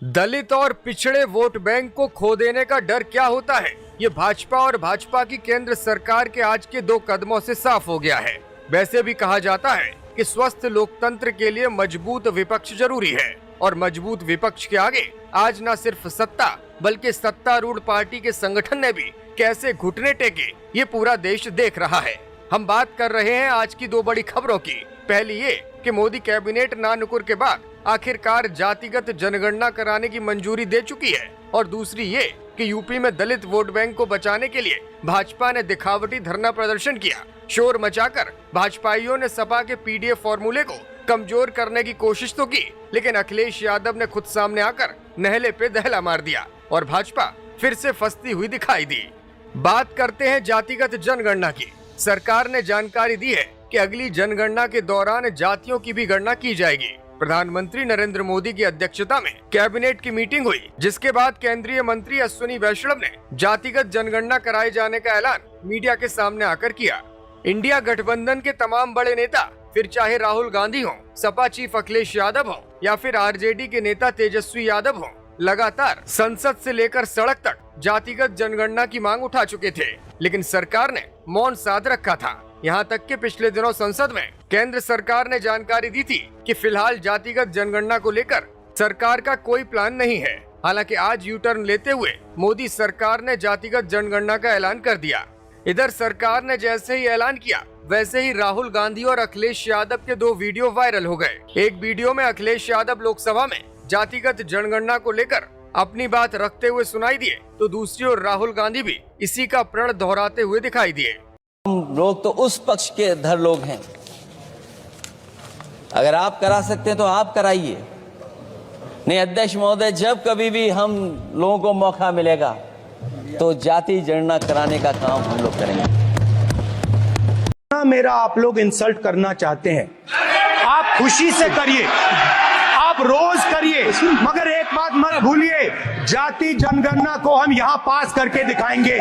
दलित और पिछड़े vote bank को खो देने का डर क्या होता है, ये भाजपा और भाजपा की केंद्र सरकार के आज के 2 कदमों से साफ हो गया है। वैसे भी कहा जाता है कि स्वस्थ लोकतंत्र के लिए मजबूत विपक्ष जरूरी है और मजबूत विपक्ष के आगे आज न सिर्फ सत्ता बल्कि सत्तारूढ़ पार्टी के संगठन ने भी कैसे घुटने टेके ये पूरा देश देख रहा है। हम बात कर रहे हैं आज की 2 बड़ी खबरों की। पहली ये कि मोदी कैबिनेट ना नुकुर के बाद आखिरकार जातिगत जनगणना कराने की मंजूरी दे चुकी है और दूसरी ये कि यूपी में दलित वोट बैंक को बचाने के लिए भाजपा ने दिखावटी धरना प्रदर्शन किया। शोर मचाकर भाजपाइयों ने सपा के पीडीएफ फॉर्मूले को कमजोर करने की कोशिश तो की, लेकिन अखिलेश यादव ने खुद सामने आकर नहले पे दहला मार दिया और भाजपा फिर से फंसती हुई दिखाई दी। बात करते हैं जातिगत जनगणना की। सरकार ने जानकारी दी है कि अगली जनगणना के दौरान जातियों की भी गणना की जाएगी। प्रधानमंत्री नरेंद्र मोदी की अध्यक्षता में कैबिनेट की मीटिंग हुई, जिसके बाद केंद्रीय मंत्री अश्विनी वैष्णव ने जातिगत जनगणना कराए जाने का ऐलान मीडिया के सामने आकर किया। इंडिया गठबंधन के तमाम बड़े नेता, फिर चाहे राहुल गांधी हो, सपा चीफ अखिलेश यादव हो या फिर आरजेडी के नेता तेजस्वी यादव हो, लगातार संसद से लेकर सड़क तक जातिगत जनगणना की मांग उठा चुके थे, लेकिन सरकार ने मौन साध रखा था। यहाँ तक कि पिछले दिनों संसद में केंद्र सरकार ने जानकारी दी थी कि फिलहाल जातिगत जनगणना को लेकर सरकार का कोई प्लान नहीं है। हालांकि आज यू टर्न लेते हुए मोदी सरकार ने जातिगत जनगणना का ऐलान कर दिया। इधर सरकार ने जैसे ही ऐलान किया वैसे ही राहुल गांधी और अखिलेश यादव के 2 वीडियो वायरल हो गए। एक वीडियो में अखिलेश यादव लोकसभा में जातिगत जनगणना को लेकर अपनी बात रखते हुए सुनाई दिए, तो दूसरी ओर राहुल गांधी भी इसी का प्रण दोहराते हुए दिखाई दिए। हम लोग तो उस पक्ष के धर लोग हैं, अगर आप करा सकते हैं तो आप कराइए। नहीं अध्यक्ष महोदय, जब कभी भी हम लोगों को मौका मिलेगा तो जाति जनगणना कराने का काम हम लोग करेंगे। मेरा आप लोग इंसल्ट करना चाहते हैं, आप खुशी से करिए, आप रोज करिए, मगर एक बात मत भूलिए, जाति जनगणना को हम यहाँ पास करके दिखाएंगे।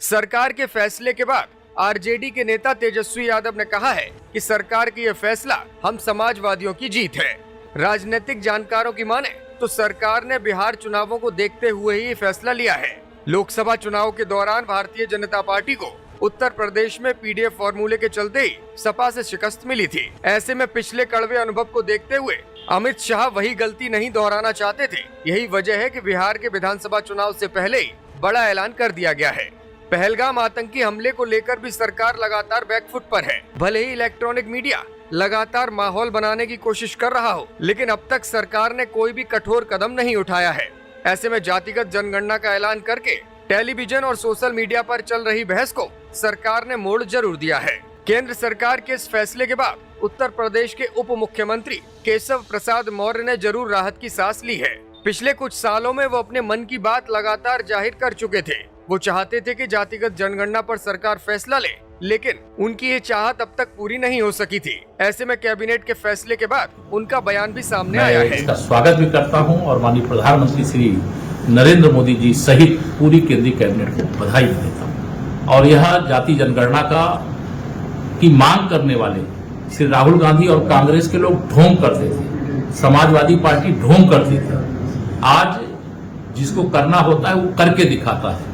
सरकार के फैसले के बाद आरजेडी के नेता तेजस्वी यादव ने कहा है कि सरकार की यह फैसला हम समाजवादियों की जीत है। राजनीतिक जानकारों की माने तो सरकार ने बिहार चुनावों को देखते हुए ही फैसला लिया है। लोकसभा चुनाव के दौरान भारतीय जनता पार्टी को उत्तर प्रदेश में पीडीएफ फॉर्मूले के चलते ही सपा से शिकस्त मिली थी। ऐसे में पिछले कड़वे अनुभव को देखते हुए अमित शाह वही गलती नहीं दोहराना चाहते थे। यही वजह है कि बिहार के विधानसभा चुनाव से पहले ही बड़ा ऐलान कर दिया गया है। पहलगाम आतंकी हमले को लेकर भी सरकार लगातार बैकफुट पर है। भले ही इलेक्ट्रॉनिक मीडिया लगातार माहौल बनाने की कोशिश कर रहा हो, लेकिन अब तक सरकार ने कोई भी कठोर कदम नहीं उठाया है। ऐसे में जातिगत जनगणना का ऐलान करके टेलीविजन और सोशल मीडिया पर चल रही बहस को सरकार ने मोड़ जरूर दिया है। केंद्र सरकार के इस फैसले के बाद उत्तर प्रदेश के उप मुख्यमंत्री केशव प्रसाद मौर्य ने जरूर राहत की सांस ली है। पिछले कुछ सालों में वो अपने मन की बात लगातार जाहिर कर चुके थे। वो चाहते थे कि जातिगत जनगणना पर सरकार फैसला ले, लेकिन उनकी ये चाहत अब तक पूरी नहीं हो सकी थी। ऐसे में कैबिनेट के फैसले के बाद उनका बयान भी सामने आया है। इसका स्वागत भी करता हूं और माननीय प्रधानमंत्री श्री नरेंद्र मोदी जी सहित पूरी केंद्रीय कैबिनेट को बधाई देता हूं। और यह जाति जनगणना की मांग करने वाले श्री राहुल गांधी और कांग्रेस के लोग ढोंग करते थे, समाजवादी पार्टी ढोंग करती थी। आज जिसको करना होता है वो करके दिखाता है।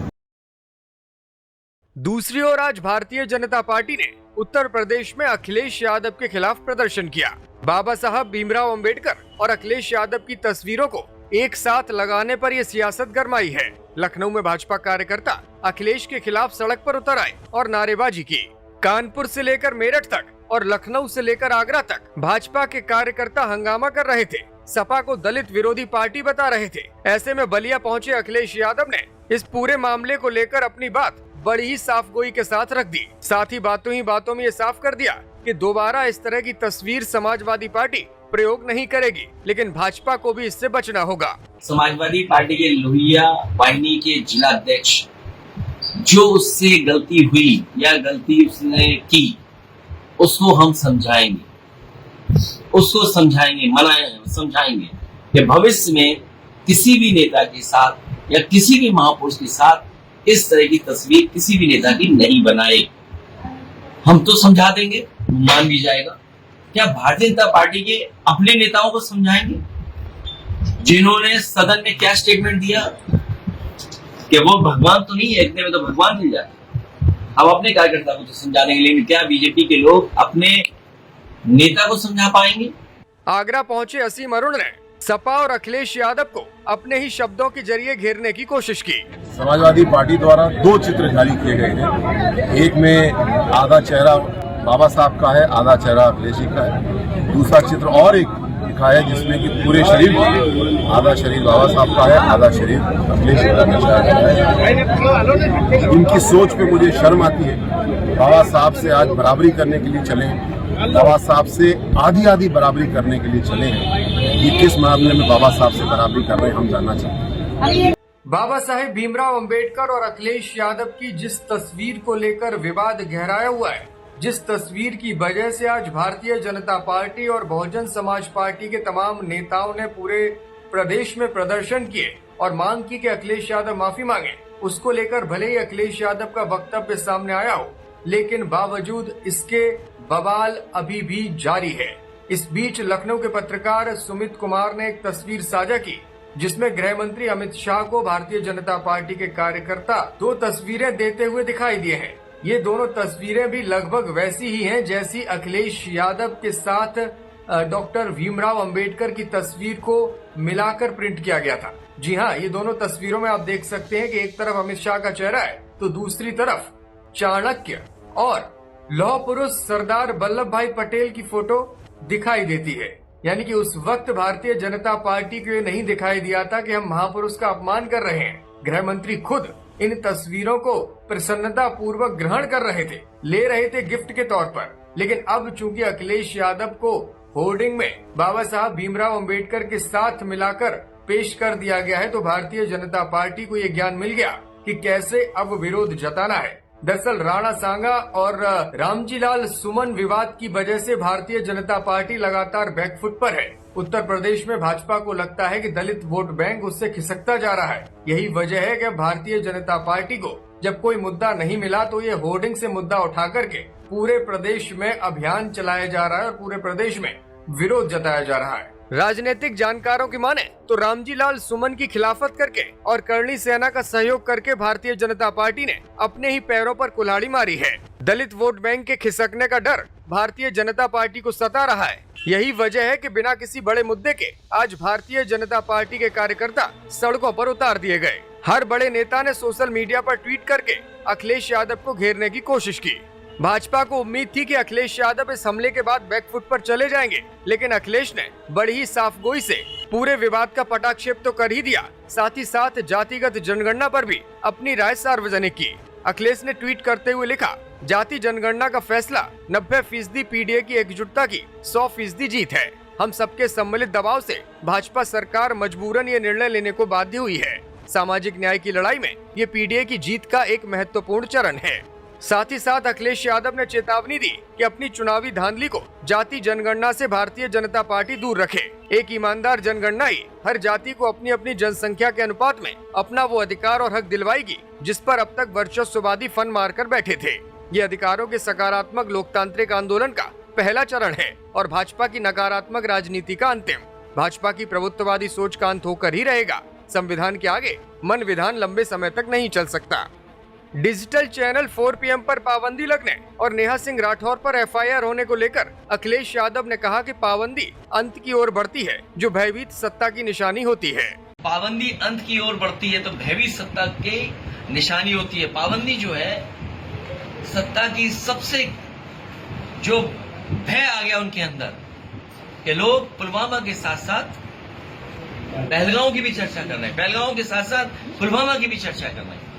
दूसरी ओर आज भारतीय जनता पार्टी ने उत्तर प्रदेश में अखिलेश यादव के खिलाफ प्रदर्शन किया। बाबा साहब भीमराव अंबेडकर और अखिलेश यादव की तस्वीरों को एक साथ लगाने पर यह सियासत गरमाई है। लखनऊ में भाजपा कार्यकर्ता अखिलेश के खिलाफ सड़क पर उतर आए और नारेबाजी की। कानपुर से लेकर मेरठ तक और लखनऊ से लेकर आगरा तक भाजपा के कार्यकर्ता हंगामा कर रहे थे, सपा को दलित विरोधी पार्टी बता रहे थे। ऐसे में बलिया पहुंचे अखिलेश यादव ने इस पूरे मामले को लेकर अपनी बात बड़ी ही साफ गोई के साथ रख दी। साथ ही बातों में ये साफ कर दिया कि दोबारा इस तरह की तस्वीर समाजवादी पार्टी प्रयोग नहीं करेगी, लेकिन भाजपा को भी इससे बचना होगा। समाजवादी पार्टी के लोहिया वाहिनी के जिला अध्यक्ष जो उससे गलती हुई या गलती उसने की, उसको हम समझाएंगे, समझाएंगे कि भविष्य में किसी भी नेता के साथ या किसी भी महापुरुष के साथ इस तरह की तस्वीर किसी भी नेता की नहीं बनाए। हम तो समझा देंगे, मान भी जाएगा। क्या भारतीय जनता पार्टी के अपने नेताओं को समझाएंगे? जिन्होंने सदन में क्या स्टेटमेंट दिया कि वो भगवान तो नहीं है, इतने में तो भगवान मिल जाते। अब अपने कार्यकर्ता को तो समझाने के लिए क्या बीजेपी के लोग अपने नेता को समझा पाएंगे? आगरा पहुंचे असीम अरुण ने सपा और अखिलेश यादव को अपने ही शब्दों के जरिए घेरने की कोशिश की। समाजवादी पार्टी द्वारा 2 चित्र जारी किए गए हैं। एक में आधा चेहरा बाबा साहब का है, आधा चेहरा अखिलेश जी का है। दूसरा चित्र और एक दिखा है जिसमें कि पूरे शरीर, आधा शरीर बाबा साहब का है, आधा शरीर अखिलेश जी का दर्शाया गया है। इनकी सोच पे मुझे शर्म आती है। बाबा साहब से आज बराबरी करने के लिए चले, बाबा साहब से आधी आधी बराबरी करने के लिए चले हैं। ये किस मामले में बाबा साहब से बराबरी कर रहे हैं, हम जानना चाहते हैं। बाबा साहेब भीमराव अंबेडकर और अखिलेश यादव की जिस तस्वीर को लेकर विवाद गहराया हुआ है, जिस तस्वीर की वजह से आज भारतीय जनता पार्टी और बहुजन समाज पार्टी के तमाम नेताओं ने पूरे प्रदेश में प्रदर्शन किए और मांग की कि अखिलेश यादव माफी मांगे, उसको लेकर भले ही अखिलेश यादव का वक्तव्य सामने आया हो, लेकिन बावजूद इसके बवाल अभी भी जारी है। इस बीच लखनऊ के पत्रकार सुमित कुमार ने एक तस्वीर साझा की जिसमें गृह मंत्री अमित शाह को भारतीय जनता पार्टी के कार्यकर्ता 2 तस्वीरें देते हुए दिखाई दिए हैं। ये दोनों तस्वीरें भी लगभग वैसी ही हैं जैसी अखिलेश यादव के साथ डॉक्टर भीमराव अंबेडकर की तस्वीर को मिलाकर प्रिंट किया गया था। जी हाँ, ये दोनों तस्वीरों में आप देख सकते हैं कि एक तरफ अमित शाह का चेहरा है तो दूसरी तरफ चाणक्य और लौह पुरुष सरदार वल्लभ भाई पटेल की फोटो दिखाई देती है। यानी कि उस वक्त भारतीय जनता पार्टी को ये नहीं दिखाई दिया था कि हम महापुरुष का अपमान कर रहे हैं। गृह मंत्री खुद इन तस्वीरों को प्रसन्नता पूर्वक ग्रहण कर रहे थे, ले रहे थे गिफ्ट के तौर पर। लेकिन अब चूंकि अखिलेश यादव को होर्डिंग में बाबा साहब भीमराव अंबेडकर के साथ मिलाकर पेश कर दिया गया है, तो भारतीय जनता पार्टी को ये ज्ञान मिल गया कि कैसे अब विरोध जताना है। दरअसल राणा सांगा और रामजीलाल सुमन विवाद की वजह से भारतीय जनता पार्टी लगातार बैकफुट पर है। उत्तर प्रदेश में भाजपा को लगता है कि दलित वोट बैंक उससे खिसकता जा रहा है। यही वजह है कि भारतीय जनता पार्टी को जब कोई मुद्दा नहीं मिला तो ये होर्डिंग से मुद्दा उठा करके पूरे प्रदेश में अभियान चलाया जा रहा है और पूरे प्रदेश में विरोध जताया जा रहा है। राजनीतिक जानकारों की माने तो रामजीलाल सुमन की खिलाफत करके और करणी सेना का सहयोग करके भारतीय जनता पार्टी ने अपने ही पैरों पर कुल्हाड़ी मारी है। दलित वोट बैंक के खिसकने का डर भारतीय जनता पार्टी को सता रहा है। यही वजह है कि बिना किसी बड़े मुद्दे के आज भारतीय जनता पार्टी के कार्यकर्ता सड़कों पर उतार दिए गए। हर बड़े नेता ने सोशल मीडिया पर ट्वीट करके अखिलेश यादव को घेरने की कोशिश की। भाजपा को उम्मीद थी कि अखिलेश यादव इस हमले के बाद बैकफुट पर चले जाएंगे, लेकिन अखिलेश ने बड़ी ही साफगोई से पूरे विवाद का पटाक्षेप तो कर ही दिया, साथ ही साथ जातिगत जनगणना पर भी अपनी राय सार्वजनिक की। अखिलेश ने ट्वीट करते हुए लिखा, जाति जनगणना का फैसला 90% पीडीए की एकजुटता की 100% जीत है। हम सबके सम्मिलित दबाव से भाजपा सरकार मजबूरन ये निर्णय लेने को बाध्य हुई है। सामाजिक न्याय की लड़ाई में ये पीडीए की जीत का एक महत्वपूर्ण चरण है। साथ ही साथ अखिलेश यादव ने चेतावनी दी कि अपनी चुनावी धांधली को जाति जनगणना से भारतीय जनता पार्टी दूर रखे। एक ईमानदार जनगणना ही हर जाति को अपनी अपनी जनसंख्या के अनुपात में अपना वो अधिकार और हक दिलवाएगी जिस पर अब तक वर्चस्ववादी फन मारकर बैठे थे। ये अधिकारों के सकारात्मक लोकतांत्रिक आंदोलन का पहला चरण है और भाजपा की नकारात्मक राजनीति का अंतिम। भाजपा की प्रभुत्ववादी सोच का अंत होकर ही रहेगा। संविधान के आगे मन विधान लंबे समय तक नहीं चल सकता। डिजिटल चैनल 4 PM पर पाबंदी लगने और नेहा सिंह राठौर पर FIR होने को लेकर अखिलेश यादव ने कहा कि पाबंदी अंत की ओर बढ़ती है जो भयभीत सत्ता की निशानी होती है। पाबंदी अंत की ओर बढ़ती है तो भयभीत सत्ता की निशानी होती है। पाबंदी जो है सत्ता की सबसे जो भय आ गया उनके अंदर कि लोग पुलवामा के साथ साथ पहलगांव की भी चर्चा कर रहे हैं, पहलगांव के साथ साथ पुलवामा की भी चर्चा कर रहे हैं।